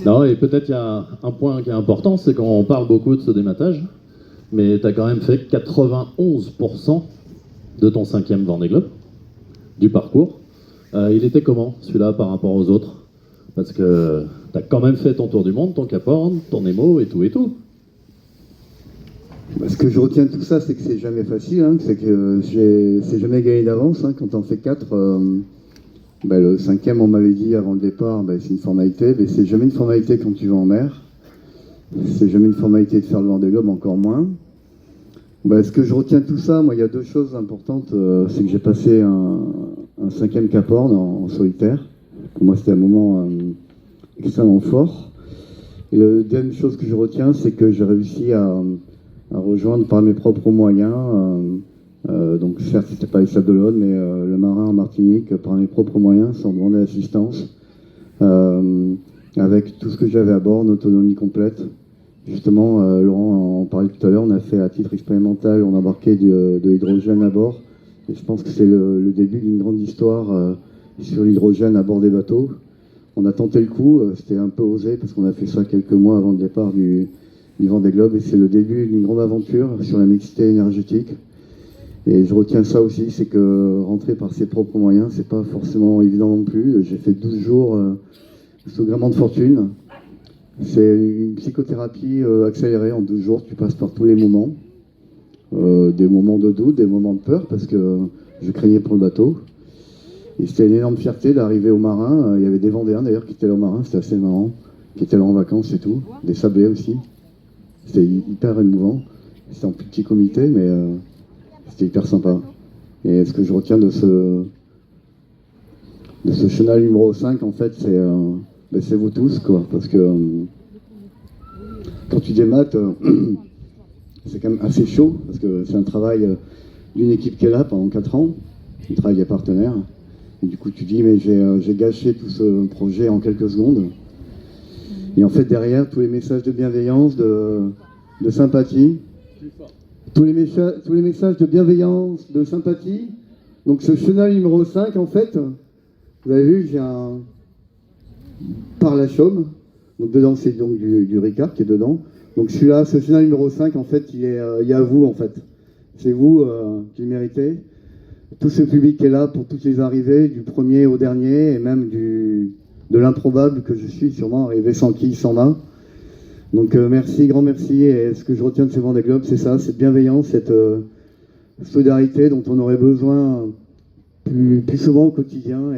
Non, et peut-être il y a un point qui est important, c'est qu'on parle beaucoup de ce dématage, mais tu as quand même fait 91% de ton 5e Vendée Globe, du parcours. Il était comment, celui-là, par rapport aux autres? Parce que tu as quand même fait ton tour du monde, ton Cap Horn, ton Nemo et tout et tout. Bah, ce que je retiens de tout ça, c'est que c'est jamais facile, hein, c'est que c'est jamais gagné d'avance. Hein, quand on fait 4, le 5e, on m'avait dit avant le départ, c'est une formalité, mais c'est jamais une formalité quand tu vas en mer. C'est jamais une formalité de faire le Vendée Globe, encore moins. Ce que je retiens de tout ça, moi, il y a deux choses importantes. C'est que j'ai passé un 5e Cap Horn en solitaire. Pour moi, c'était un moment extrêmement fort. Et la deuxième chose que je retiens, c'est que j'ai réussi à rejoindre par mes propres moyens, donc certes c'était pas les Sables d'Olonne, mais le Marin en Martinique par mes propres moyens, sans demander assistance, avec tout ce que j'avais à bord, en autonomie complète. Justement, Laurent en parlait tout à l'heure, on a fait à titre expérimental, on a embarqué de l'hydrogène à bord, et je pense que c'est le début d'une grande histoire sur l'hydrogène à bord des bateaux. On a tenté le coup, c'était un peu osé parce qu'on a fait ça quelques mois avant le départ du Vendée Globe, et c'est le début d'une grande aventure sur la mixité énergétique. Et je retiens ça aussi, c'est que rentrer par ses propres moyens, c'est pas forcément évident non plus. J'ai fait 12 jours sous gréement de fortune. C'est une psychothérapie accélérée en 12 jours, tu passes par tous les moments. Des moments de doute, des moments de peur, parce que je craignais pour le bateau. Et c'était une énorme fierté d'arriver au Marin. Il y avait des Vendéens d'ailleurs qui étaient là au Marin, c'était assez marrant, qui étaient là en vacances et tout, des Sablés aussi. C'était hyper émouvant. C'était en petit comité, mais c'était hyper sympa. Et ce que je retiens de ce chenal numéro 5, en fait, c'est vous tous, quoi. Parce que quand tu démates, c'est quand même assez chaud, parce que c'est un travail d'une équipe qui est là pendant 4 ans, un travail des partenaires. Et du coup, tu dis, mais j'ai gâché tout ce projet en quelques secondes. Et en fait, derrière, tous les messages de bienveillance, de sympathie, tous les messages de bienveillance, de sympathie. Donc ce chenal numéro 5, en fait, vous avez vu, j'ai un par la chaume. Donc dedans, c'est donc du Ricard qui est dedans. Donc celui-là, ce chenal numéro 5, en fait, il est à vous, en fait. C'est vous qui le méritez. Tout ce public qui est là pour toutes les arrivées, du premier au dernier, et même de l'improbable que je suis, sûrement arrivé sans quille, sans main. Donc merci, grand merci. Et ce que je retiens de ce Vendée Globe, c'est ça, cette bienveillance, cette solidarité dont on aurait besoin plus souvent au quotidien.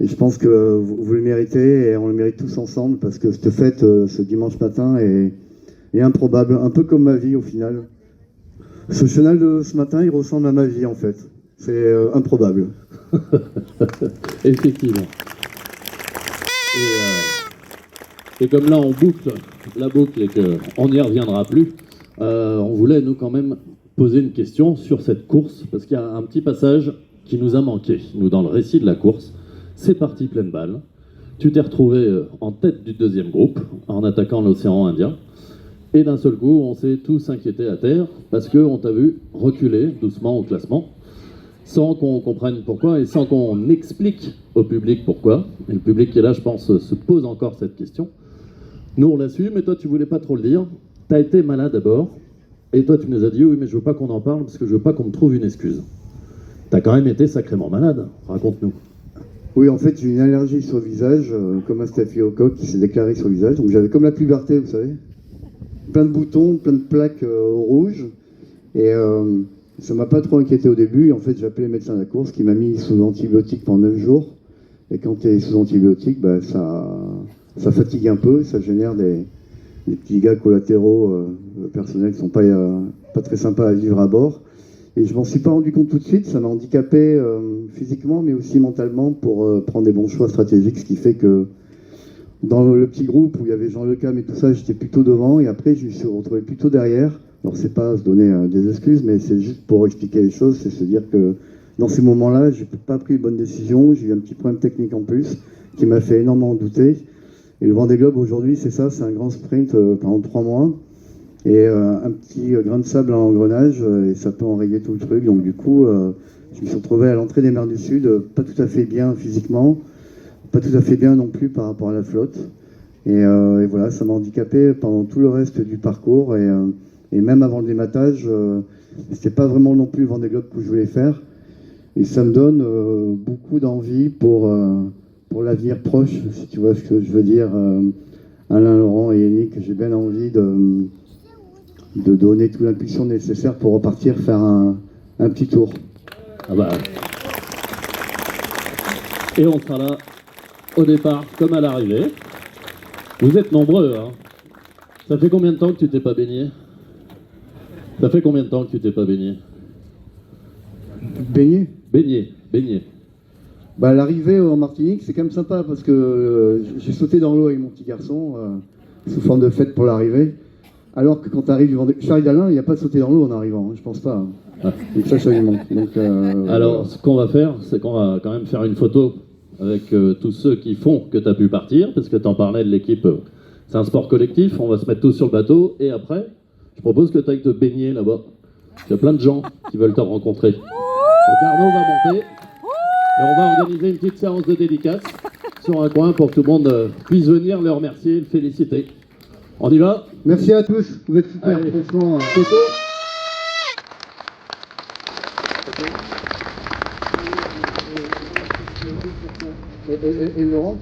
Et je pense que vous le méritez, et on le mérite tous ensemble, parce que cette fête, ce dimanche matin, est improbable, un peu comme ma vie au final. Ce chenal de ce matin, il ressemble à ma vie en fait. C'est improbable. Effectivement. Et comme là on boucle la boucle et qu'on n'y reviendra plus, on voulait nous quand même poser une question sur cette course, parce qu'il y a un petit passage qui nous a manqué, nous, dans le récit de la course. C'est parti pleine balle. Tu t'es retrouvé en tête du 2e groupe en attaquant l'océan Indien. Et d'un seul coup, on s'est tous inquiétés à terre parce qu'on t'a vu reculer doucement au classement, sans qu'on comprenne pourquoi et sans qu'on explique au public pourquoi. Et le public qui est là, je pense, se pose encore cette question. Nous, on l'a su, mais toi, tu voulais pas trop le dire. Tu as été malade d'abord. Et toi, tu nous as dit, oui, mais je veux pas qu'on en parle parce que je veux pas qu'on me trouve une excuse. Tu as quand même été sacrément malade. Raconte-nous. Oui, en fait, j'ai une allergie sur le visage, comme un staphylocoque qui s'est déclaré sur le visage. Donc j'avais comme la puberté, vous savez. Plein de boutons, plein de plaques rouges. Et ça m'a pas trop inquiété au début. En fait, j'ai appelé le médecin de la course qui m'a mis sous antibiotiques pendant 9 jours. Et quand tu es sous antibiotiques, ça fatigue un peu, ça génère des petits dégâts collatéraux personnels qui sont pas très sympas à vivre à bord. Et je m'en suis pas rendu compte tout de suite, ça m'a handicapé physiquement, mais aussi mentalement pour prendre des bons choix stratégiques, ce qui fait que dans le petit groupe où il y avait Jean Lecam et tout ça, j'étais plutôt devant, et après je me suis retrouvé plutôt derrière. Alors c'est pas se donner des excuses, mais c'est juste pour expliquer les choses, c'est se dire que dans ces moments-là, j'ai pas pris les bonnes décisions, j'ai eu un petit problème technique en plus, qui m'a fait énormément douter. Et le Vendée Globe aujourd'hui, c'est ça, c'est un grand sprint pendant 3 mois, et un petit grain de sable à l'engrenage, et ça peut enrayer tout le truc. Donc du coup, je me suis retrouvé à l'entrée des mers du Sud, pas tout à fait bien physiquement, pas tout à fait bien non plus par rapport à la flotte. Et voilà, ça m'a handicapé pendant tout le reste du parcours. Et même avant le dématage, c'était pas vraiment non plus le Vendée Globe que je voulais faire. Et ça me donne beaucoup d'envie pour l'avenir proche, si tu vois ce que je veux dire. Alain, Laurent et Yannick, j'ai bien envie de donner toute l'impulsion nécessaire pour repartir faire un petit tour. Ah bah. Et on sera là au départ comme à l'arrivée. Vous êtes nombreux, hein. Ça fait combien de temps que tu t'es pas baigné? Ça fait combien de temps que tu t'es pas baigné? Baigner. Baigné. Bah, l'arrivée en Martinique, c'est quand même sympa parce que j'ai sauté dans l'eau avec mon petit garçon sous forme de fête pour l'arrivée. Alors que quand tu arrives du Vendée, Charles d'Alain, il n'y a pas de sauter dans l'eau en arrivant, hein, je pense pas. Hein. Ah. Donc ça lui manque. Donc, Alors, ce qu'on va faire, c'est qu'on va quand même faire une photo avec tous ceux qui font que tu as pu partir, parce que tu en parlais de l'équipe. C'est un sport collectif, on va se mettre tous sur le bateau, et après, je propose que tu ailles te baigner là-bas. Il y a plein de gens qui veulent te rencontrer. Donc Arnaud va monter, et on va organiser une petite séance de dédicace sur un coin pour que tout le monde puisse venir le remercier et le féliciter. On y va? Merci à tous, vous êtes super, Allez. franchement. Photo. Et Laurent